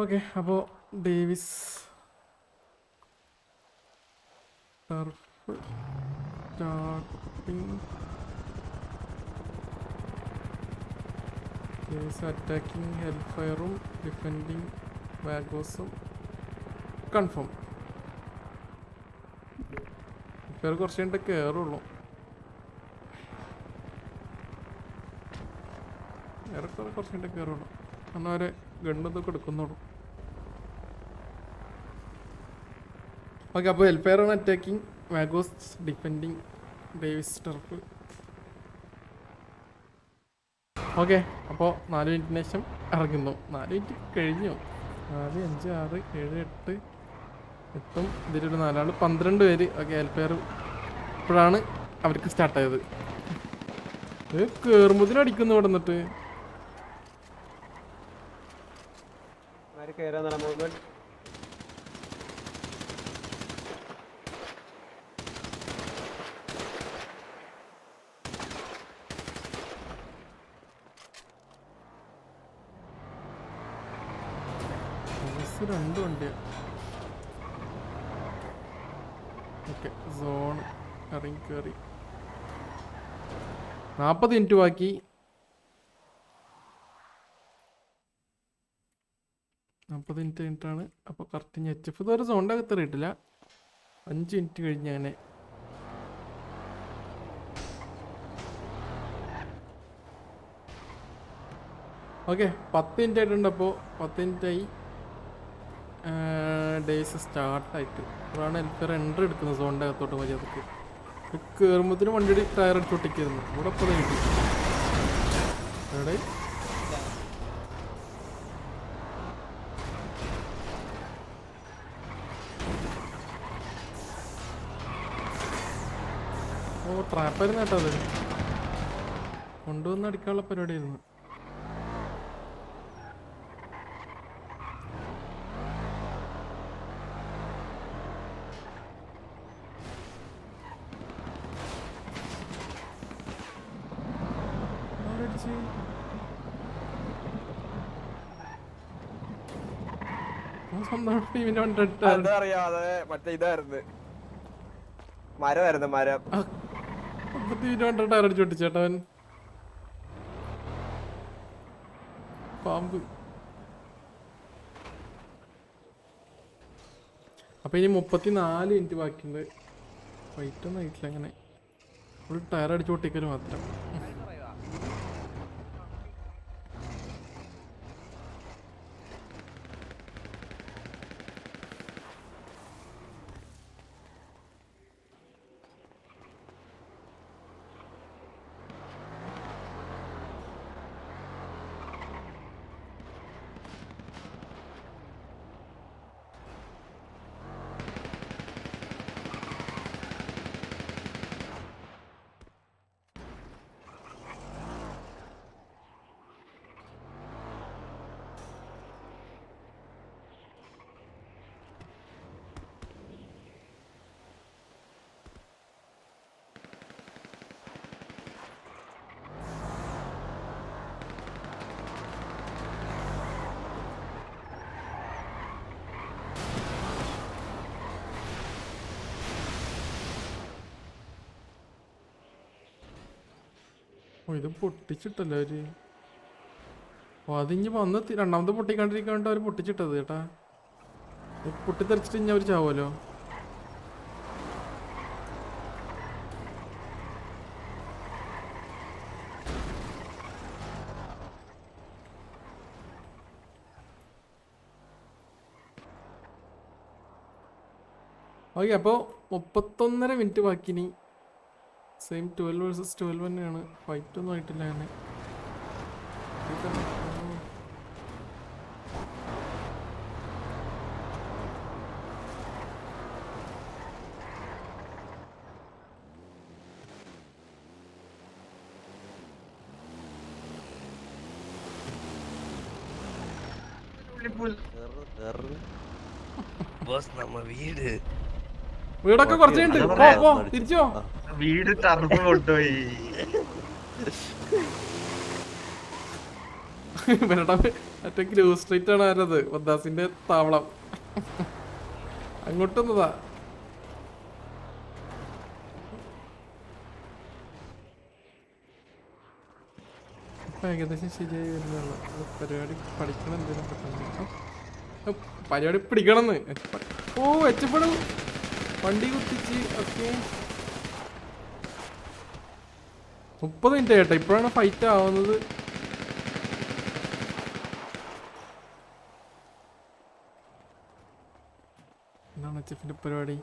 Okay, അപ്പോൾ Davis turf starting attacking ഹെൽഫയറും defending വാഗോസും കൺഫേം. ഹെൽഫയർ കുറച്ച് കഴിഞ്ഞിട്ട് കയറുള്ളൂ. ഏറെക്കുറെ കുറച്ച് കഴിഞ്ഞിട്ട് കയറുള്ളൂ. എന്നാൽ അവരെ ഗണ്ണൊക്കെ എടുക്കുന്നുള്ളൂ. ഓക്കെ, അപ്പോൾ ഹെൽഫയറാണ് attacking, Vagos defending, Davis turf. Okay, അപ്പോൾ 4 മിനിറ്റിന് ശേഷം ഇറങ്ങുന്നു. 4 മിനിറ്റ് കഴിഞ്ഞു. 4, 5, 6, 7, 8 എത്തും. ഇതിലൊരു 4 ആൾ 12 പേര്. ഓക്കെ, ഹെൽഫെയർ ഇപ്പോഴാണ് അവർക്ക് സ്റ്റാർട്ടായത്. ഇത് കയറുമ്പോഴത്തേനും അടിക്കുന്നു ഇവിടെ നിന്നിട്ട്. രണ്ട് വണ്ടിയാണ്. ഓക്കെ, സോൺ ഇറങ്ങി കയറി. 40 മിനിറ്റ് ബാക്കി. 40 മിനിറ്റ് കഴിഞ്ഞിട്ടാണ്. അപ്പോൾ കറക്റ്റ് HF ഇതുവരെ സോണിൻ്റെ അകത്ത് എറിയിട്ടില്ല. 5 മിനിറ്റ് കഴിഞ്ഞ് അങ്ങനെ. ഓക്കെ, 10 മിനിറ്റ് ആയിട്ടുണ്ട്. അപ്പോൾ 10 മിനിറ്റായി. ഡേയ്സ് സ്റ്റാർട്ടായിട്ട് അപ്പോഴാണ് ഹെൽഫെയർ എൻട്രി എടുക്കുന്നത് സോണിൻ്റെ അകത്തോട്ട്. മര്യാദക്ക് കയറുമ്പോഴത്തേനും വണ്ടിയുടെ ടയർ അടിച്ച് ഒട്ടിക്കായിരുന്നു. ഇവിടെ ഇപ്പോൾ കിട്ടി. എവിടെ ഓ ട്രാപ്പായിരുന്നു കേട്ടോ. അത് കൊണ്ടുവന്ന് അടിക്കാനുള്ള പരിപാടിയായിരുന്നു. മറ്റേ ഇതായിരുന്നു, മരമായിരുന്നു, മരം. ടയർ അടിച്ചു പൊട്ടിച്ചേട്ടവൻ. പാമ്പ്. അപ്പൊ ഇനി 34 മിനിറ്റ് ബാക്കിയുണ്ട്. ഫൈറ്റ് ഒന്നും ആയിട്ടില്ല. അങ്ങനെ ഫുൾ ടയർ അടിച്ചു പൊട്ടിക്കല് മാത്രം. ഓ ഇത് പൊട്ടിച്ചിട്ടല്ലോ അവര്. ഓ അതിഞ്ഞ് വന്ന് രണ്ടാമത് പൊട്ടിക്കാണ്ടിരിക്കാണ്ട് അവർ പൊട്ടിച്ചിട്ടത് ചേട്ടാ. പൊട്ടിത്തെറിച്ചിട്ട് ഇനി അവർ ചാവുമല്ലോ. ഓക്കെ, അപ്പോൾ 31.5 മിനിറ്റ് ബാക്കിനി. സെയിം 12 vs 12 തന്നെയാണ്. ഫൈറ്റ് ഒന്നും ആയിട്ടില്ല. അങ്ങനെ വീടൊക്കെ കുറച്ചുണ്ട്. തിരിച്ചോ. വീട് ടർബ് കൊണ്ടുപോയി. മറ്റേ ഗ്രൂ സ്ട്രീറ്റ് ആണ് ആരത് വദ്ദാസിന്റെ താവളം. അങ്ങോട്ടൊന്നതാ. ഇപ്പൊ ഏകദേശം ശരിയായി വരുന്നുള്ളൂ. പരിപാടി പഠിക്കണം എന്തെങ്കിലും പെട്ടെന്ന്. പരിപാടി പിടിക്കണമെന്ന്. ഓ എച്ചപ്പെടും വണ്ടി കുത്തിച്ച്. ഓക്കെ 30 മിനിറ്റ് കേട്ടോ. ഇപ്പോഴാണ് ഫൈറ്റ് ആവുന്നത്. എന്താണ് എച്ചപ്പിന്റെ പരിപാടി?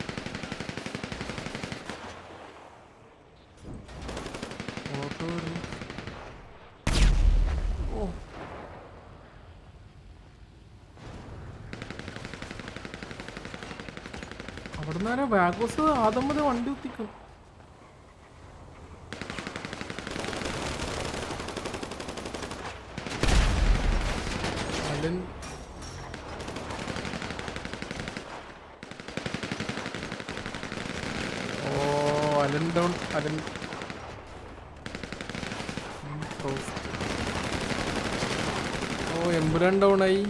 ഓട്ടോ ഓ അവിടുന്ന് ബാഗോസ് ആദ്യം മുതൽ വണ്ടി കുത്തിക്കും. Alan Alan down. Alan Empuraan down ആയി.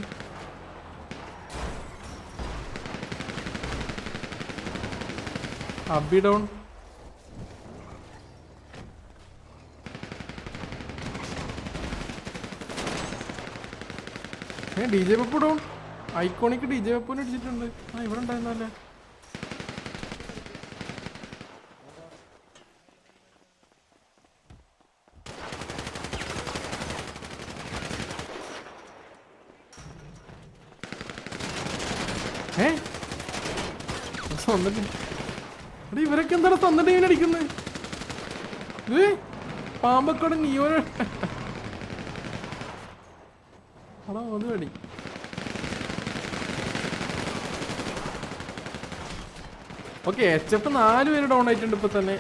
Abi down. D J Pappu down. Iconic D J പപ്പുവിനെ അടിച്ചിട്ടുണ്ട്. ആ ഇവിടെ ഉണ്ടായിരുന്നല്ലേ. ഇവരൊക്കെ എന്താണ് തന്നിട്ട് ഇങ്ങനെ അടിക്കുന്നത്? പാമ്പക്കോടെ നീയോനെ അടാ ഒന്ന് വേടി. ഓക്കെ എച്ചപ്പ് 4 പേര് ഡൗൺ ആയിട്ടുണ്ട് ഇപ്പൊ തന്നെ.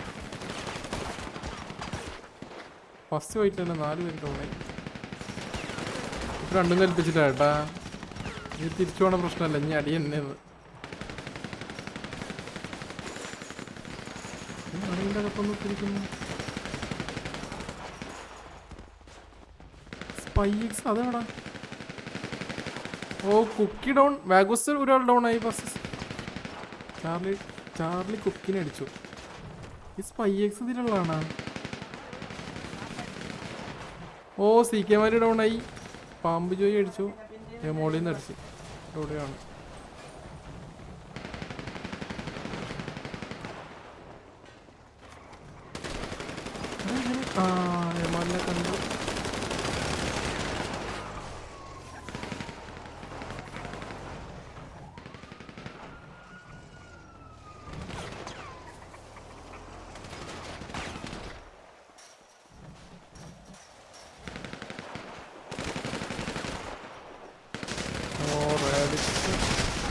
ഫസ്റ്റ് ഫൈറ്റ് തന്നെ 4 പേര് ഡൗൺ ആയി. ഇപ്പൊ 2 കൽപ്പിച്ചിട്ടാ കേട്ടാ. ഇത് തിരിച്ചു പോണ പ്രശ്നമല്ല, ഇനി അടി തന്നെയാണ്. സ്പൈക്സ് അതെവിടാ? ഓ കുക്കി ഡൗൺ. വാഗോസ് ഒരാൾ ഡൗൺ ആയി. ഫസ്റ്റ് ചാർലി കുക്കിനെ അടിച്ചു. ഈ സ്പൈക്സ് ഇതിലുള്ളതാണോ? ഓ സി കെ മാരി ഡൗൺ ആയി. പാമ്പ് ജോയി അടിച്ചു. മോളിൽ നിന്ന് അടിച്ചു. ഇവിടെയാണ്. എമാലിനെ കണ്ടു.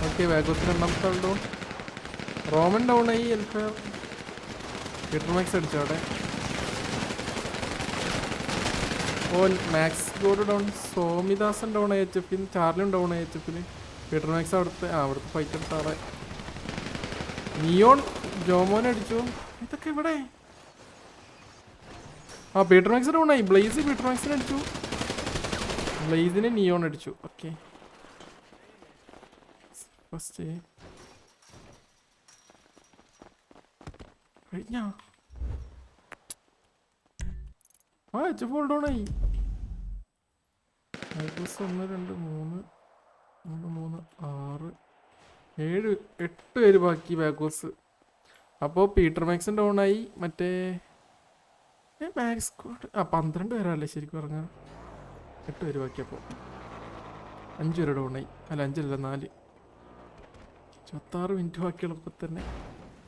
ഓക്കെ വാഗോസ് 2ാമത്തെ ആൾ ഡൗൺ. റോമൻ ഡൗൺ ആയി. എൽഫയർ പീറ്റർ മാക്സ് അടിച്ചു അവിടെ. ഓ മാക്സ് ഗോഡ് ഡൗൺ. സോമിദാസൻ ഡൗൺ ആയി എച്ച് എഫിന്. ചാർലിയും ഡൗൺ ആയി എച്ച് എഫിന്. പീറ്റർ മാക്സ് അവിടുത്തെ ഫൈറ്റ് എടുത്ത ആളെ. നിയോൺ ജോമോനെ അടിച്ചു. ഇതൊക്കെ ഇവിടെ. പീറ്റർ മാക്സ് ഡൗൺ ആയി. ബ്ലേസ് പീറ്റർ മാക്സിനെ അടിച്ചു. ബ്ലേസിനെ നിയോൺ അടിച്ചു. ഓക്കെ ഫസ്റ്റ് കഴിഞ്ഞാ എച്ച് എഫ് ഡൗൺ ആയി. 1 2 3 3 6 7 8 പേര് ബാക്കി ബാക്കോസ്. അപ്പോൾ പീറ്റർ മാക്സൻ ഡൗൺ ആയി. മറ്റേ മാക്സ് 12 പേരല്ലേ ശരിക്കും പറഞ്ഞാൽ. 8 പേര് ബാക്കി. അപ്പോൾ 5 പേര് ഡൗൺ ആയി. അല്ല 5 അല്ല 4. 26 മിനിറ്റ് ബാക്കിയുള്ളപ്പോൾ തന്നെ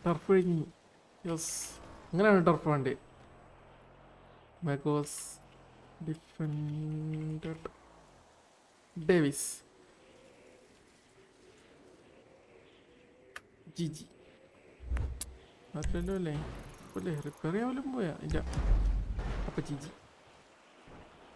ടർഫ് കഴിഞ്ഞു. യെസ് അങ്ങനെയാണ് ടർഫ് വേണ്ടത്. ബാക്കോസ് ഡിഫൻഡഡ് ഡേവിസ് ജിജി അല്ലല്ലോ അല്ലേ? അല്ലേ റിപ്പയർ ചെയ്യാൻ പോലും പോയാ ഇല്ല. അപ്പം ജിജി